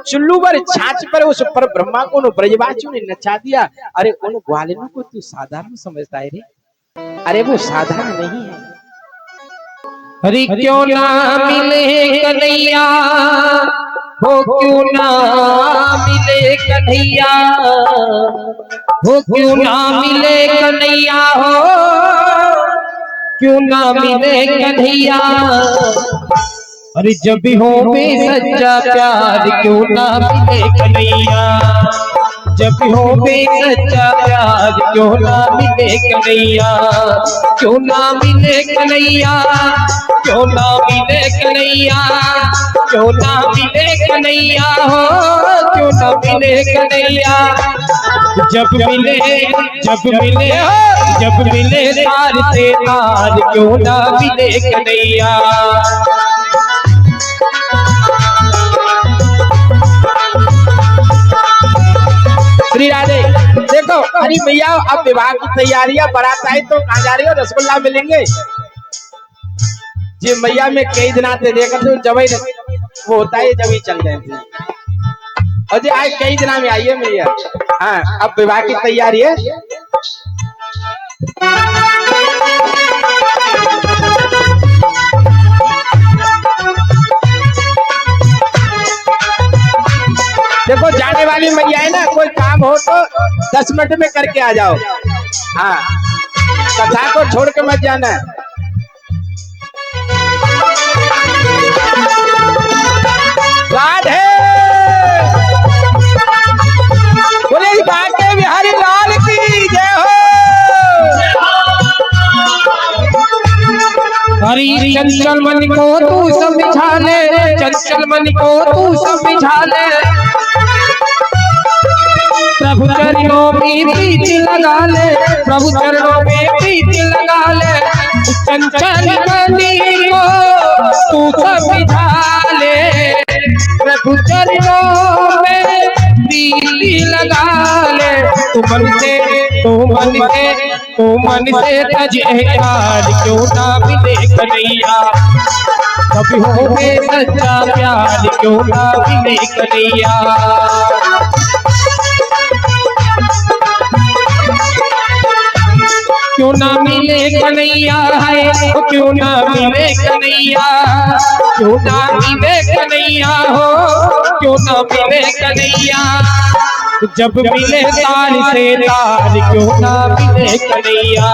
चुल्लू पर छाछ पर उस पर ब्रह्मा को ब्रजवासियों ने नचा दिया। अरे उन ग्वालिनों को तू साधारण समझता है रे, अरे वो साधारण नहीं है। अरे क्यों ना मिले कन्हैया, हो क्यों ना मिले कन्हैया, हो क्यों ना मिले कन्हैया, हो क्यों ना मिले कन्हैया। अरे जब भी हो बे सच्चा प्यार क्यों ना मिले कन्हैया, जब भी हो बे सच्चा प्यार क्यों ना मिले कन्हैया, क्यों ना मिले कन्हैया, क्यों ना मिले कन्हैया, क्यों ना मिले कन्हैया, हो क्यों ना मिले कन्हैया। जब मिले जब मिले तार से तार क्यों ना मिले कन्हैया। श्री राधे। देखो अरे भैया अब विवाह की तैयारियां, बारात आई तो कहाँ जा रही हो, रसगुल्ला मिलेंगे जी। मैया में कई दिन आते देखा तो जब ही वो होता है जब ही चल रहे थे। और जी आज कई दिन में आइए मैया। हाँ अब विवाह की तैयारी है। देखो जाने वाली मैया है ना, कोई काम हो तो 10 मिनट में करके आ जाओ। हाँ कथा को छोड़ के मत जाना। राधे बोले बाके बिहारी लाल की जय हो। हरी चंचल मन को तू समझा ले, चंचल मन को तू समझा ले, प्रभु चरणों में प्रीत लगा ले, प्रभु चरणों में प्रीत लगा ले। चंचल मन को तू समझा ले, प्रभु चरणों में प्रीत लगा ले। तू मन से तजे यार क्यों ना मिले कन्हैया, कभी हो बे सच्चा प्यार क्यों ना मिले कन्हैया। क्यों ना मिले कन्हैया है, क्यों ना मिले कन्हैया, क्यों ना मिले कन्हैया, हो क्यों ना मिले कन्हैया। जब मिले तार से तार क्यों ना मिले कन्हैया।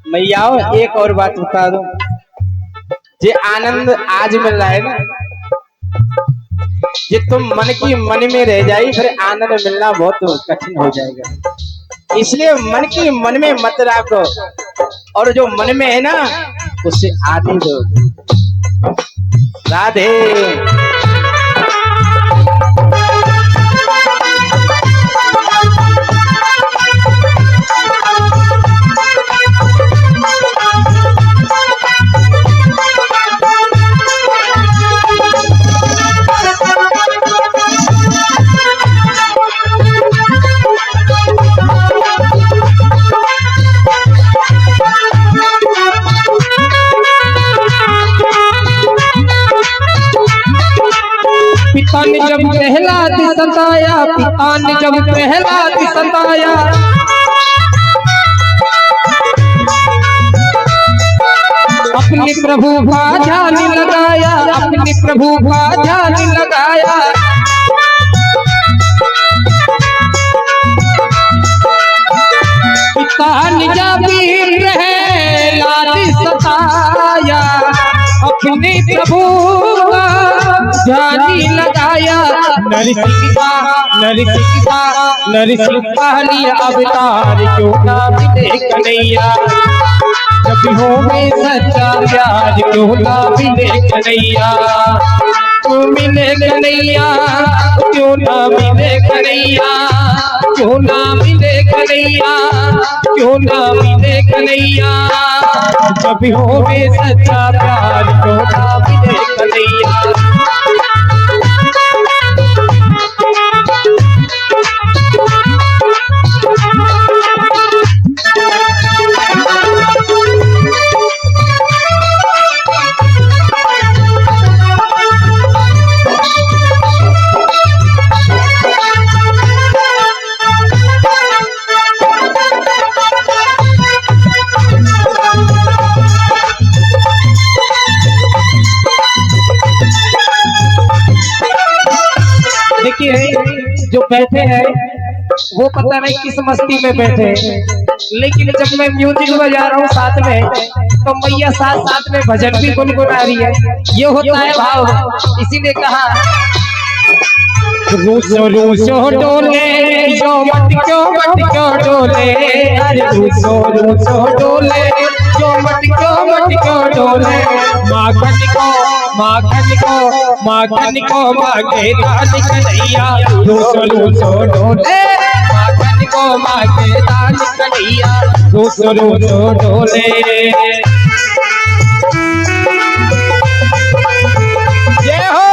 मैया एक और बात बता दो, ये आनंद आज मिल रहा है ना, ये तुम मन की मन में रह जाए फिर आनंद मिलना बहुत कठिन हो जाएगा। इसलिए मन की मन में मत रखो, और जो मन में है ना उससे आदि दो। राधे पिता ने जब प्रहलाद सताया, पिता ने जब प्रहलाद सताया, अपने प्रभु का ध्यान लगाया, अपने प्रभु का ध्यान लगाया। पिता ने जब प्रहलाद सताया, अपने प्रभु का ध्यान लगाया। नरसिंह लिया अवतार क्यों ना मिले कन्हैया, जब हो में सच्चा प्यार क्यों ना मिले कन्हैया। क्यों मिले कन्हैया, क्यों ना मिले कन्हैया, क्यों ना मिले कन्हैया, क्यों ना मिले कन्हैया। जब हो में सच्चा प्यार क्यों ना मिले कन्हैया। देखिए जो बैठे हैं वो पता नहीं किस मस्ती में बैठे हैं, लेकिन जब मैं म्यूजिक बजा रहा हूँ साथ में तो मैया साथ साथ में भजन भी गुनगुना रही है। ये होता है भाव। इसीलिए कहा रूसो रूसो डोले जो मत क्यों डोले, अरे रूसो रूसो डोले जो मत क्यों डोले। माखन को माखन को मांगे दान कन्हैया, रूसो रूसो डोले माखन को मांगे दान कन्हैया, रूसो रूसो डोले। जय हो।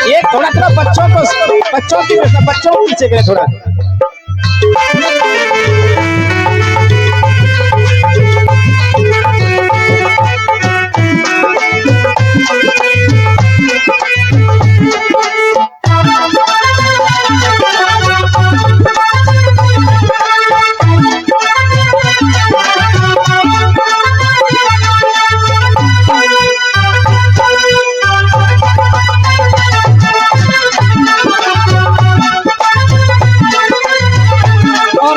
ये थोड़ा थोड़ा बच्चों को पीछे गए थोड़ा।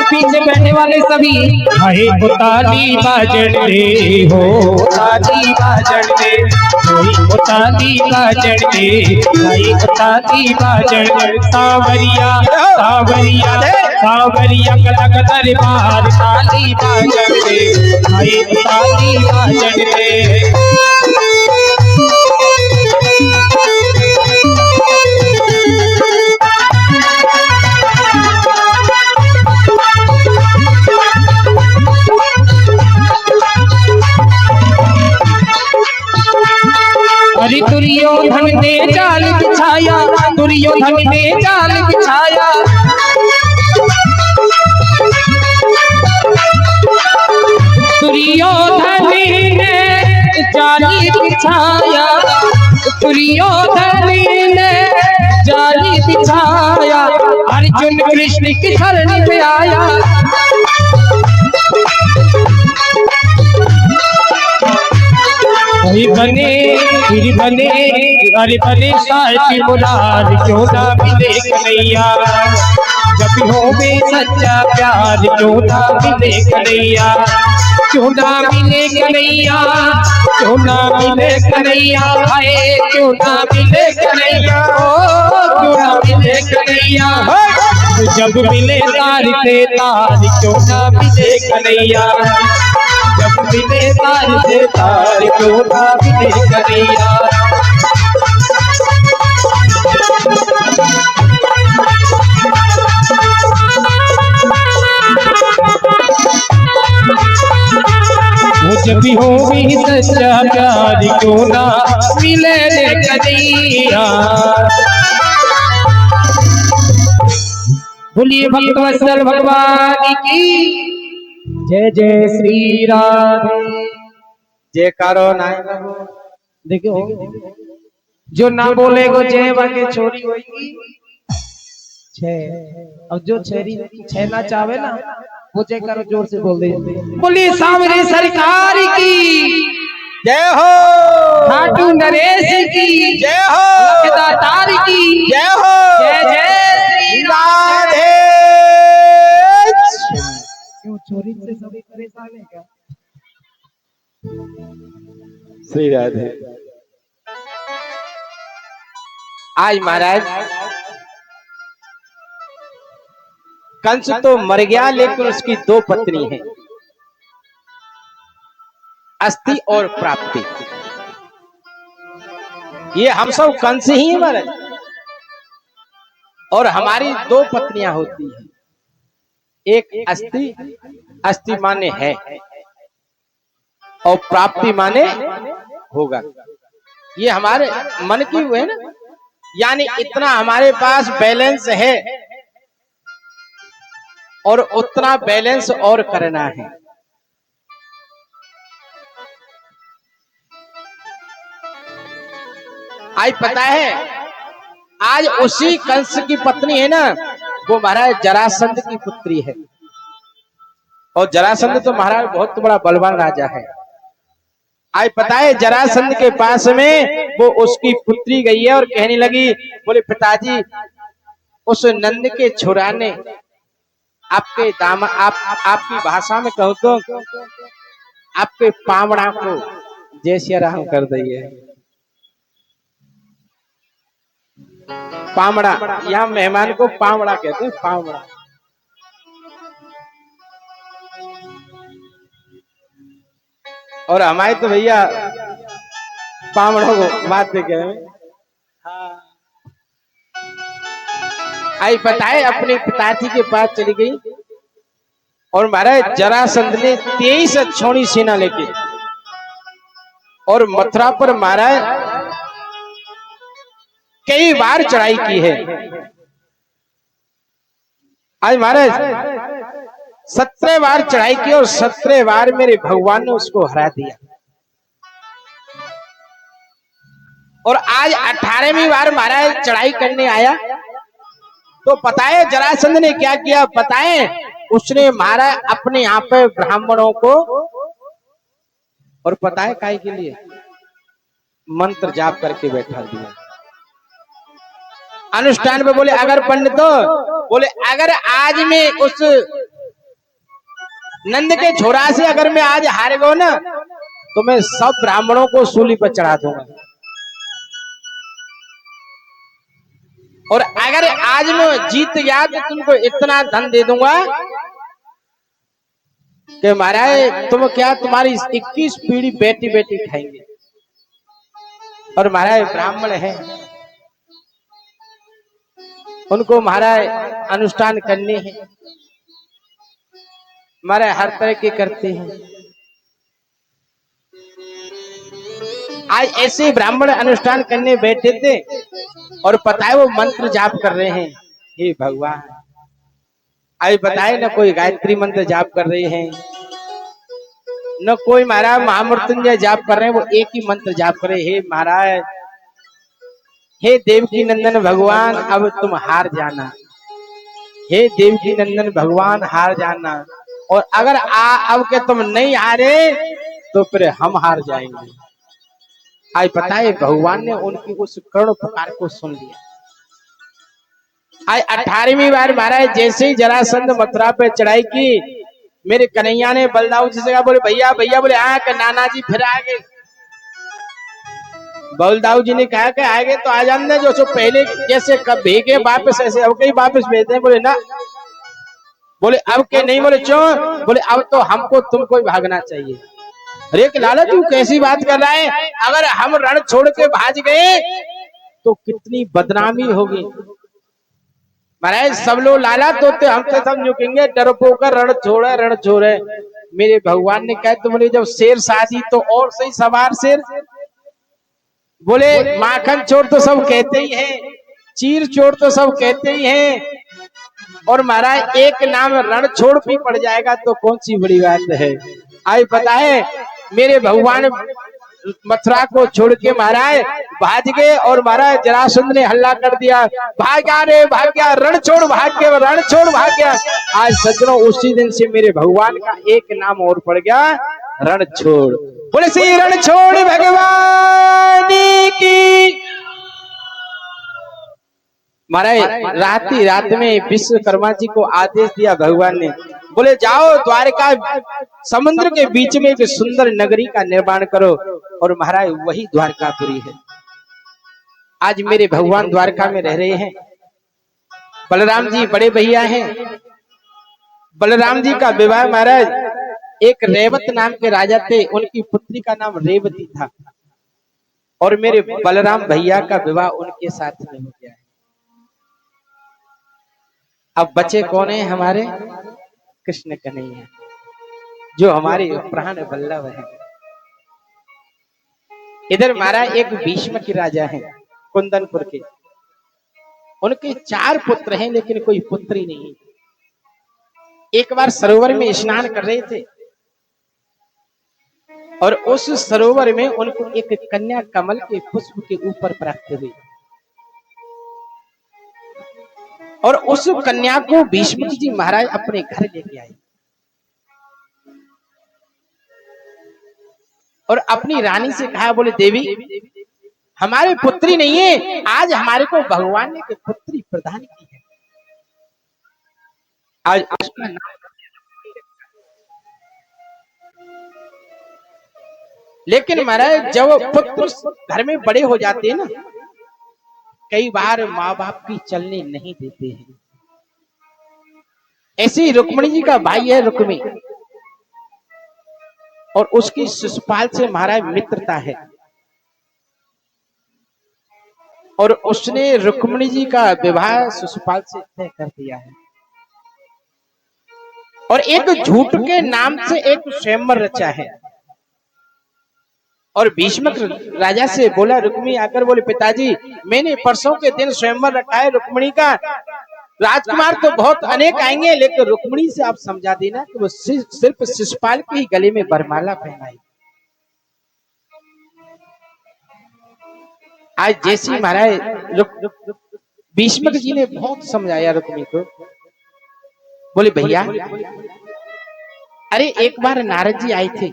पीछे बैठे वाले सभी हाय ताली बाजन दे हो, ताली बाजन दे कोई ताली बाजन दे, हाय ताली बाजन सावरिया सावरिया सावरिया कलक दरबार ताली बाजन दे, हाय ताली बाजन दे। अरे दुर्योधन ने जाल बिछाया, दुर्योधन ने जाल बिछाया, दुर्योधन ने जाली बिछाया, दुर्योधन ने जाली बिछाया, अर्जुन कृष्ण की शरण में आया। बने फिर बने अरे बने साहिब मुरार क्यों ना मिले कन्हैया, जब हो में सच्चा प्यार क्यों ना मिले कन्हैया, क्यों ना मिले कन्हैया, क्यों ना मिले कन्हैया, आए क्यों ना मिले कन्हैया, ओ क्यों ना मिले कन्हैया, जब मिले तार से तार क्यों ना मिले कन्हैया, जब मिले तार से तार क्यों ना मिले कन्हैया। जब भी हो भी सच्चा प्यार क्यों ना मिले कन्हैया। बोलिए भक्तवत्सल भगवान की जय जय श्री राधे। जयकारो नाय देखो जो ना बोले गो जय बाके छोरी होगी छह। अब जो छेरी छहना चाहे ना वो जयकारो जोर से बोल दे। बोलिए सामने सरकार की जय हो, खाटू नरेश की जय हो, दातार की जय हो, जय जय श्री राधे। क्यों चोरी से सभी परेशान है क्या? श्री राधे। आज महाराज कंस तो मर गया लेकिन उसकी दो पत्नी हैं, अस्थि और प्राप्ति। ये हम सब कंस ही हैं महाराज, और हमारी दो पत्नियां होती हैं, एक अस्थि, अस्थि माने है और प्राप्ति माने होगा। ये हमारे मन की हुए है ना, यानी इतना हमारे पास बैलेंस है और उतना बैलेंस और करना है। आज पता है, आज उसी कंस की पत्नी है ना, वो महाराज जरासंध की पुत्री है। और जरासंध तो महाराज बहुत बड़ा बलवान राजा है। आज पता है जरासंध के पास में वो उसकी पुत्री गई है और कहने लगी, बोले पिताजी उस नंद के छुरा ने आपके आपकी भाषा में कहूँ तो आपके पावड़ा को जय श्री राम कर दिए। पावड़ा, यहाँ मेहमान को पावड़ा कहते हैं, पावड़ा। और हमारे तो भैया पावड़ों को बात पे कह रहे। हाँ, आई बताए अपने पिताजी के पास चली गई और महाराज जरासंध ने 23 अक्षौणी सेना लेके और मथुरा पर महाराज कई बार चढ़ाई की है। आज महाराज 17 बार चढ़ाई की और 17 बार मेरे भगवान ने उसको हरा दिया। और आज 18वीं बार महाराज चढ़ाई करने आया तो पता है जरासंध ने क्या किया, पता है उसने मारा अपने यहाँ पे ब्राह्मणों को। और पता है काय के लिए? मंत्र जाप करके बैठा दिया अनुष्ठान पे। बोले अगर पंडितो, बोले अगर आज मैं उस नंद के छोरा से अगर मैं आज हार गया ना तो मैं सब ब्राह्मणों को सूली पर चढ़ा दूंगा। और अगर आज मैं जीत गया तो तुमको इतना धन दे दूंगा कि महाराज तुम क्या तुम्हारी 21 पीढ़ी बेटी बेटी खाएंगे। और महाराज ब्राह्मण है, उनको महाराज अनुष्ठान करने हैं, महाराज हर तरह के करते हैं। आज ऐसे ब्राह्मण अनुष्ठान करने बैठे थे और पता है वो मंत्र जाप कर रहे हैं। हे भगवान, आज बताए न कोई गायत्री मंत्र जाप कर रहे हैं, न कोई महाराज महामृत्युंजय जाप कर रहे हैं, वो एक ही मंत्र जाप कर रहे। हे महाराज, हे देवकी नंदन भगवान अब तुम हार जाना, हे देवकी नंदन भगवान हार जाना। और अगर अब के तुम नहीं हारे तो फिर हम हार जाएंगे। आज पता है भगवान ने उनकी उस करुण पुकार को सुन लिया। आज 18वीं बार महाराज जैसे ही जरासंध मथुरा पे चढ़ाई की, मेरे कन्हैया ने बलदाऊ जी से कहा, बोले भैया भैया, बोले हाँ नाना जी फिर आ गए। बलदाऊ जी ने कहा कि आगे तो आ जाने, जो पहले जैसे कब भेगे वापस ऐसे अब कहीं वापस भेजते हैं। बोले ना, बोले अब के नहीं। बोले क्यों? बोले अब तो हमको तुमको ही भागना चाहिए। अरे लाला तू कैसी बात कर रहा है? अगर हम रण छोड़ के भाग गए तो कितनी बदनामी होगी। महाराज सब लोग लाला तो हम तो सब झुकेंगे, डरपोकर रण छोड़े। मेरे भगवान ने कहा तो बोले जब शेर शादी तो और सही सवार शेर। बोले माखन चोर तो सब कहते ही हैं, चीर चोर तो सब कहते ही हैं, और महाराज एक नाम रण छोड़ भी पड़ जाएगा तो कौन सी बड़ी बात है। आज पता है मेरे भगवान मथुरा को छोड़ के महाराज भाग गए और महाराज जरासंध ने हल्ला कर दिया, भाग्या रे भाग्या, रण छोड़ भाग्य, रण छोड़ भाग्या। आज सज्जनों उसी दिन से मेरे भगवान का एक नाम और पड़ गया, रण छोड़। बोले श्री रण छोड़ भगवान की। महाराज रात में विश्वकर्मा जी को आदेश दिया भगवान ने, बोले जाओ द्वारका समुद्र के बीच में एक सुंदर नगरी का निर्माण करो। और महाराज वही द्वारकापुरी है। आज मेरे भगवान द्वारका में रह रहे हैं। बलराम जी बड़े भैया हैं। बलराम जी का विवाह महाराज एक रेवत नाम के राजा थे, उनकी पुत्री का नाम रेवती था। और मेरे बलराम भैया का विवाह उनके साथ में हो गया है। अब बचे कौन है हमारे? कृष्ण कन्हैया, जो हमारे प्राण वल्लभ है। इधर महाराज एक भीष्म के राजा हैं कुंदनपुर के, उनके 4 पुत्र हैं लेकिन कोई पुत्री नहीं। एक बार सरोवर में स्नान कर रहे थे और उस सरोवर में उनको एक कन्या कमल के पुष्प के ऊपर प्राप्त हुई और उस कन्या को भीष्म जी महाराज अपने घर लेके आए। और अपनी रानी से कहा, बोले देवी हमारे पुत्री नहीं है, आज हमारे को भगवान ने पुत्री प्रदान की है, आज उसका नाम। लेकिन महाराज जब पुत्र घर में बड़े हो जाते हैं ना, कई बार माँ बाप की चलने नहीं देते हैं। ऐसे रुक्मिणी जी का भाई है रुक्मी, और उसकी शिशुपाल से महाराज मित्रता है, और उसने रुक्मिणी जी का विवाह शिशुपाल से तय कर दिया है, और एक झूठ के नाम से एक स्वयंवर रचा है। और भीष्मक राजा से बोला, रुक्मी आकर बोले, पिताजी मैंने परसों के दिन स्वयंवर रखा है रुक्मिणी का, राजकुमार तो बहुत अनेक आएंगे, लेकिन रुक्मिणी से आप समझा देना कि वो सिर्फ शिशुपाल के ही गले में वरमाला पहनाई। आज जैसी महाराज भीष्मक जी ने बहुत समझाया रुक्मिणी को, बोले भैया अरे एक बार नारद जी आए थे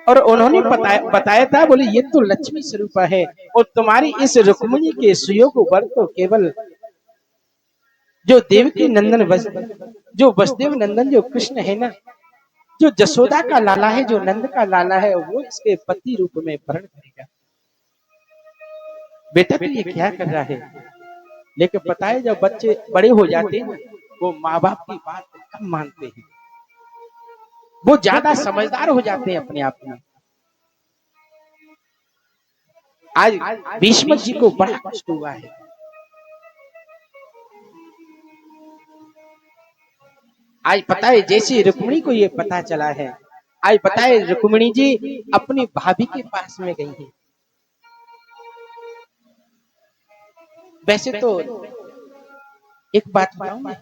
और उन्होंने बताया था, बोले ये तो लक्ष्मी स्वरूप है, और तुम्हारी इस रुक्मिणी के सुयोग वर तो केवल जो देवकी नंदन जो वसुदेव नंदन जो कृष्ण है ना, जो जसोदा का लाला है, जो नंद का लाला है, वो इसके पति रूप में वर्ण करेगा। बेटा तो ये क्या कर रहा है? लेकिन पता है जब बच्चे बड़े हो जाते हैं वो माँ बाप की बात कम मानते हैं, वो ज्यादा समझदार हो जाते हैं अपने आप में। आज भीष्मक जी को बड़ा कष्ट हुआ है। आज पता है जैसे रुक्मिणी को ये पता चला है, आज पता है रुक्मिणी जी अपनी भाभी के पास में गई है। वैसे तो एक बात बताऊं,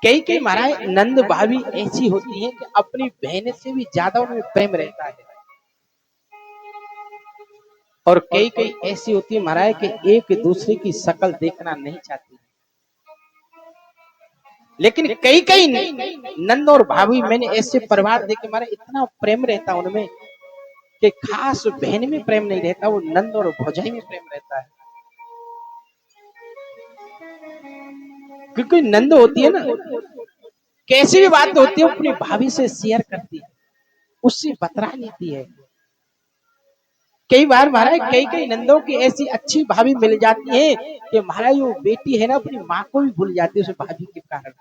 कई महाराज नंद भाभी ऐसी होती हैं कि अपनी बहन से भी ज्यादा उनमें प्रेम रहता है, और कई ऐसी होती है महाराज कि एक दूसरे की शक्ल देखना नहीं चाहती। लेकिन कई नंद और भाभी मैंने ऐसे परिवार देखे, हमारा इतना प्रेम रहता उनमें कि खास बहन में प्रेम नहीं रहता, वो नंद और भौजाई में प्रेम रहता है। क्योंकि नंद होती है ना, कैसी भी बात होती है अपनी भाभी से शेयर करती है, उससे बतरा लेती है। कई बार महाराज कई नंदों की ऐसी अच्छी भाभी मिल जाती है कि महाराज वो बेटी है ना अपनी माँ को भी भूल जाती है उस भाभी के कारण।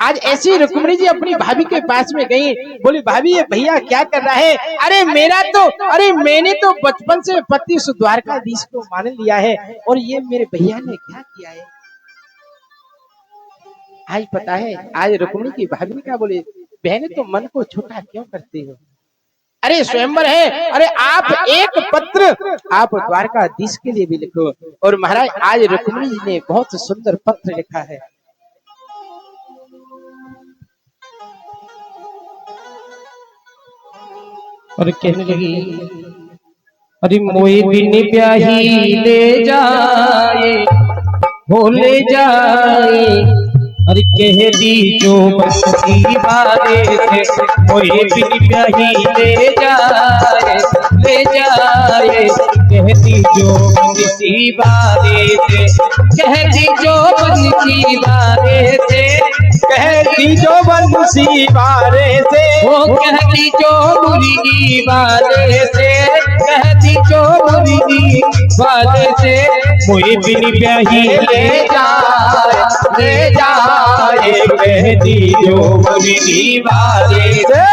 आज ऐसी रुक्मिणी जी अपनी भाभी के पास में गई, बोली भाभी ये भैया क्या कर रहा है? अरे मैंने तो बचपन से पति द्वारकाधीश को मान लिया है, और ये मेरे भैया ने क्या किया है? आज पता है आज रुक्मिणी की भाभी क्या बोले, बहने तो मन को छोटा क्यों करते हो? अरे स्वयंवर है, अरे आप एक पत्र आप द्वारकाधीश के लिए भी लिखो। और महाराज आज रुक्मिणी जी ने बहुत सुंदर पत्र लिखा है। और कहने लगी, अरे मोए बिन ब्याही ले जाए, हो ले जाए, अरे कह दी जो बंसी बारे थे, मोए बिन ब्याही ले जाए, कह दी जो बंसी बारे थे, कह दी जो बंसी बारे थे, कहती जो बंसी बारे से, वो कहती जो मुर्गी बारे से, कहती जो मुर्गी बारे से, मोए बिन ब्याही ले जाए, कहती जो मुर्गी बारे से।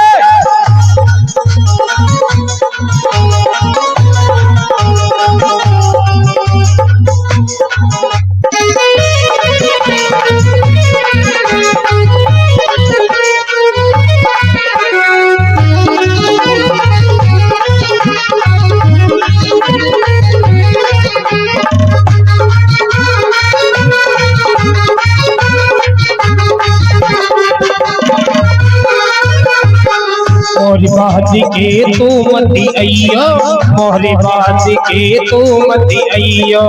मोहरी बात के तू मती अइयो, मोहरी बात के तू मती अइयो,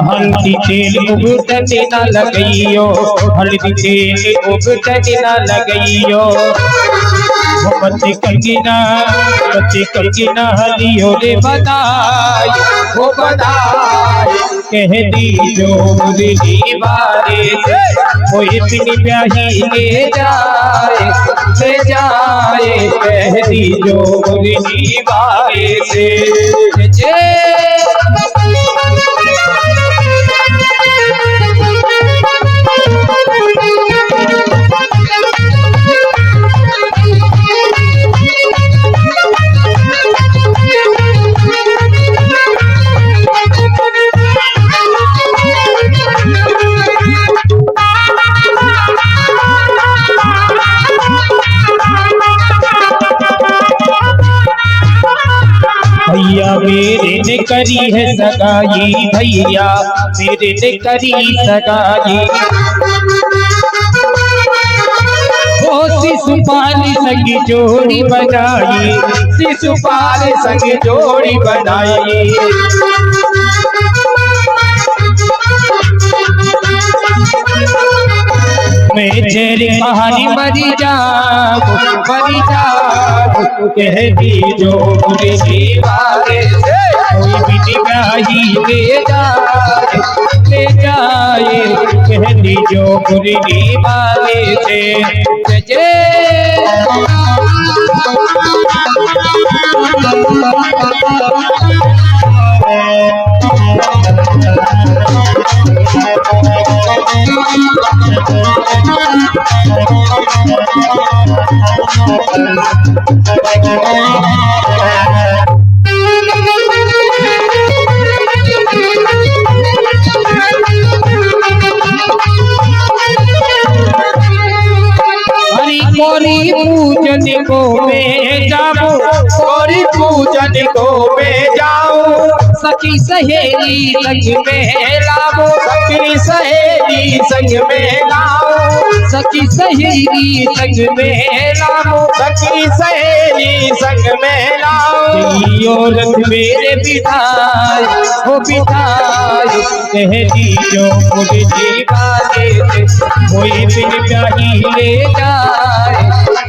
हल्दी तेल उगटन न लगइयो, हल्दी तेल उगटन न लगइयो। बच्चे कंगना हलियो रे बधाई, वो बधाई कह दी जो मुरली बारे से, कोई पिनी ब्याही ले जाए, ले जाए कह दी जो मुरली बारे से। भैया मेरे ने करी है सगाई, भैया मेरे ने करी सगाई। ओ शिशुपाल संग जोड़ी बनाई, शिशुपाल संग जोड़ी बनाई। मैं तेरे पहाड़ी मरी जाऊं, मरी जाऊं कह दी जो मुरली बारे से, कोई भी निगाही ले जाए, ले जाए कह दी जो मुरली बारे से। जय गौरी पूजन को मैं जाऊं, गौरी पूजन को मैं जाऊं। सखी सहेली संग में लाऊं, सखी सहेली संग में लाऊं, सखी सहेली संग में लाऊं, सखी सहेली संग में लाऊं। रथ मेरे बिठाई, हो बिठाई कह दी जो मुरली बारे से, कोई बिन ब्याही ले जाए,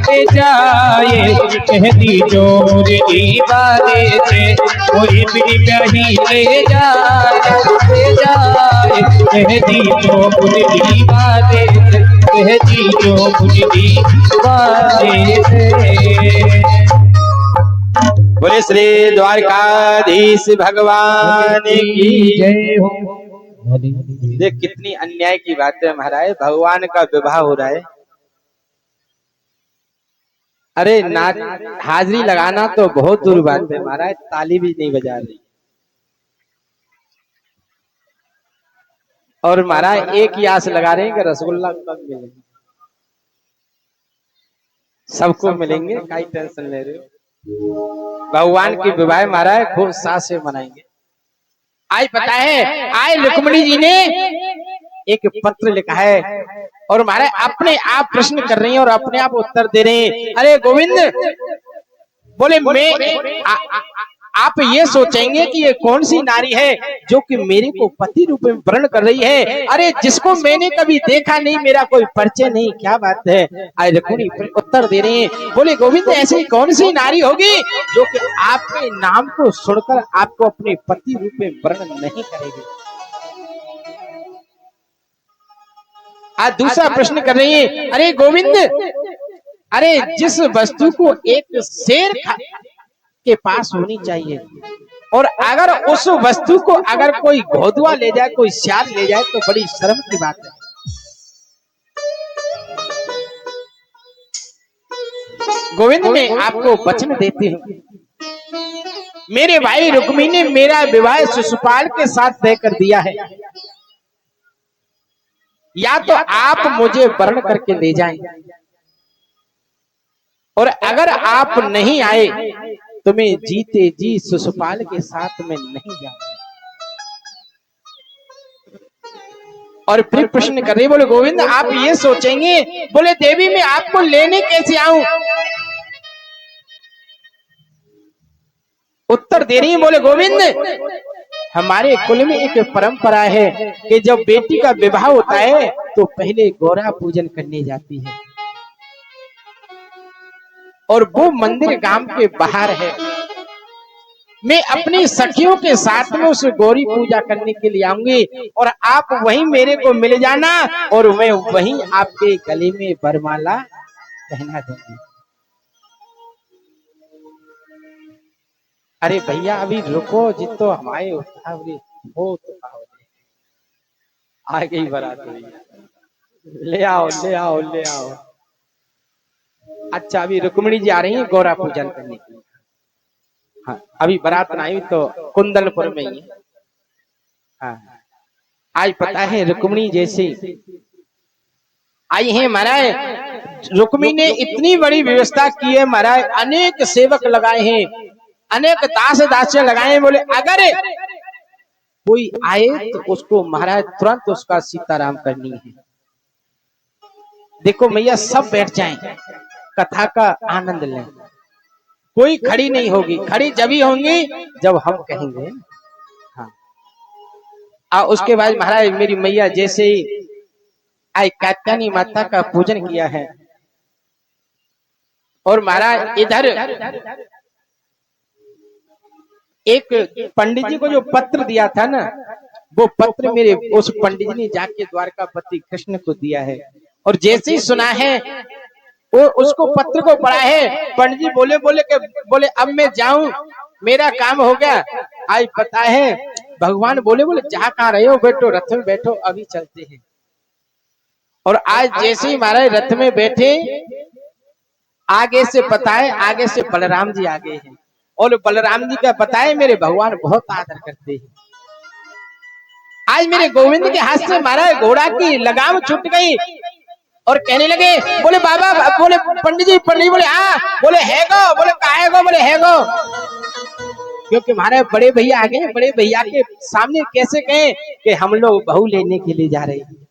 ले जाए कह दी जो मुरली बारे से, कोई बिन ब्याही ले जाए, ले जाए कह दी जो मुरली बारे से, कह दी जो मुरली बारे से। बोले श्री द्वारकाधीश भगवान की जय हो। देख कितनी अन्याय की बात है महाराज, भगवान का विवाह हो रहा है। अरे नाच हाजिरी लगाना तो बहुत दूर बात है महाराज, ताली भी नहीं बजा रही। और महाराज एक ही आस लगा रहे हैं कि रसगुल्ला कब मिलेंगे, सबको मिलेंगे, काई टेंशन ले रहे हो। भगवान की विवाह महाराज खूब साथ से मनाएंगे। आज पता है, आज रुक्मिणी जी ने एक पत्र लिखा है और महाराज अपने आप प्रश्न कर रही हैं और अपने आप उत्तर दे रहे हैं। अरे गोविंद बोले मैं आप ये सोचेंगे कि ये कौन सी नारी है जो कि मेरे को पति रूप में वर्ण कर रही है, अरे जिसको मैंने कभी देखा नहीं, मेरा कोई परिचय नहीं, क्या बात है। आज रुक्मिणी उत्तर दे रहे हैं, बोले गोविंद ऐसी कौन सी नारी होगी जो कि आपके नाम को सुनकर आपको अपने पति रूप में वर्ण नहीं करेगी। आज दूसरा प्रश्न कर रही है, अरे गोविंद अरे जिस वस्तु को एक शेर के पास होनी चाहिए और अगर उस वस्तु को अगर कोई घोदुआ ले जाए, कोई सियार ले जाए तो बड़ी शर्म की बात है। गोविंद मैं आपको वचन देती हूँ, मेरे भाई रुक्मिणी ने मेरा विवाह शिशुपाल के साथ तय कर दिया है, या तो आप मुझे वर्ण करके ले जाएं और अगर आप नहीं आए तो मैं जीते जी शिशुपाल के साथ में नहीं जाऊंगा। और फिर प्रश्न कर रही, बोले गोविंद आप ये सोचेंगे, बोले देवी मैं आपको लेने कैसे आऊं। उत्तर दे रही, बोले गोविंद हमारे कुल में एक परंपरा है कि जब बेटी का विवाह होता है तो पहले गौरा पूजन करने जाती है, और वो मंदिर गांव के बाहर है। मैं अपनी सखियों के साथ में उस गौरी पूजा करने के लिए आऊंगी, और आप वहीं मेरे को मिल जाना, और मैं वहीं आपके गले में वरमाला पहना दूंगी। अरे भैया अभी रुको, जितो हमारे हो तो आ गई बारात भैया, ले आओ ले आओ ले आओ। अच्छा अभी रुक्मिणी जी आ रही है गौरा पूजन करने के लिए। हाँ अभी बारात ना आई तो कुंदनपुर में ही। हाँ आज पता है रुक्मिणी जैसे आई है महाराज, रुक्मिणी ने इतनी बड़ी व्यवस्था की है महाराज, अनेक सेवक लगाए हैं, अनेक दास दासियां लगाए हैं। बोले अगर कोई आए तो उसको महाराज तुरंत उसका सीताराम करनी है। देखो मैया सब बैठ जाएं, कथा का आनंद लें, कोई खड़ी नहीं होगी, खड़ी जब ही होंगी जब हम कहेंगे। हाँ उसके बाद महाराज मेरी मैया जैसे ही आई कात्यायनी माता का पूजन किया है, और महाराज इधर एक पंडित जी को जो पत्र दिया था ना, वो पत्र मेरे उस पंडित जी ने जाके द्वारकापति कृष्ण को दिया है, और जैसे ही सुना है वो उसको पत्र को पढ़ा है, पंडित जी बोले अब मैं जाऊं, मेरा काम हो गया। आज पता है भगवान बोले जहाँ कहाँ रहे हो बैठो, रथ में बैठो, अभी चलते हैं। और आज जैसे ही महाराज रथ में बैठे, आगे से पता है आगे से बलराम जी आ गए हैं, और बलराम जी का पता है मेरे भगवान बहुत आदर करते हैं। आज मेरे गोविंद के हाथ से महाराज घोड़ा की लगाम छूट गई, और कहने लगे बोले बाबा, बोले पंडित जी बोले हाँ, बोले है गो, बोले काहे गो, बोले है गो। क्योंकि महाराज बड़े भैया आ गए, बड़े भैया के सामने कैसे कहे कि हम लोग बहू लेने के लिए जा रहे हैं।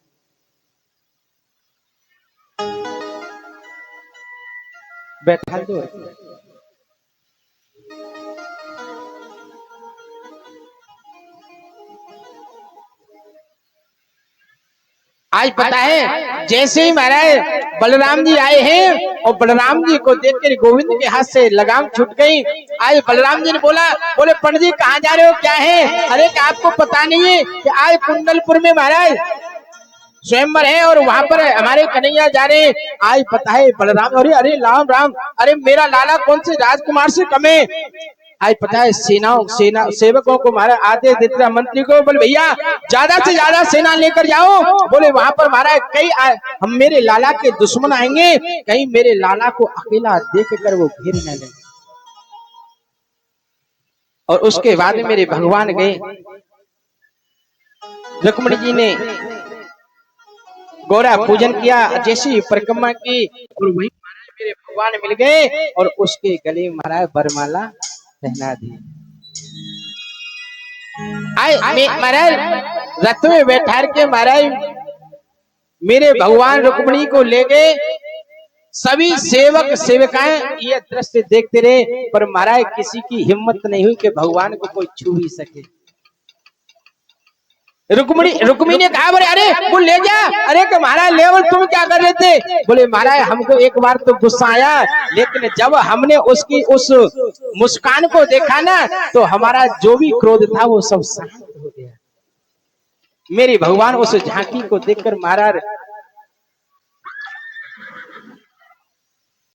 बैठा दो। आज पता है जैसे ही महाराज बलराम जी आए हैं, और बलराम जी को देखकर गोविंद के हाथ से लगाम छूट गई। आज बलराम जी ने बोले पंडित जी कहाँ जा रहे हो, क्या है? अरे क्या आपको पता नहीं है कि आज कुंडलपुर में महाराज स्वयंवर है, और वहां पर हमारे कन्हैया जा रहे हैं। आज पता है बलराम, अरे राम राम, अरे मेरा लाला कौन से राजकुमार से कम है? आज पता है सेना सेवकों को मारा, आते दित्रा मंत्री को बोले भैया ज्यादा से ज्यादा सेना लेकर जाओ, बोले वहां पर मारा कई हम मेरे लाला के दुश्मन आएंगे, कहीं मेरे लाला को अकेला देख कर वो घेर न ले। और उसके बाद मेरे भगवान गए, रुक्मिणी जी ने गौरा पूजन किया, जैसी परिक्रमा की, और वही मेरे भगवान मिल गए, और उसके गले महाराज बरमाला पहना दी। महाराज रथ में बैठा के महाराज मेरे भगवान रुक्मिणी को ले गए। सभी सेवक सेविकाएं ये दृश्य देखते रहे, पर महाराज किसी की हिम्मत नहीं हुई कि भगवान को कोई छू ही सके। रुक्मिणी ने कहा बोले अरे वो ले जा, अरे कि महाराज ले, तुम क्या कर रहे थे? बोले महाराज हमको एक बार तो गुस्सा आया, लेकिन जब हमने उसकी उस मुस्कान को देखा ना, तो हमारा जो भी क्रोध था वो सब शांत हो गया। मेरे भगवान उस झांकी को देखकर महाराज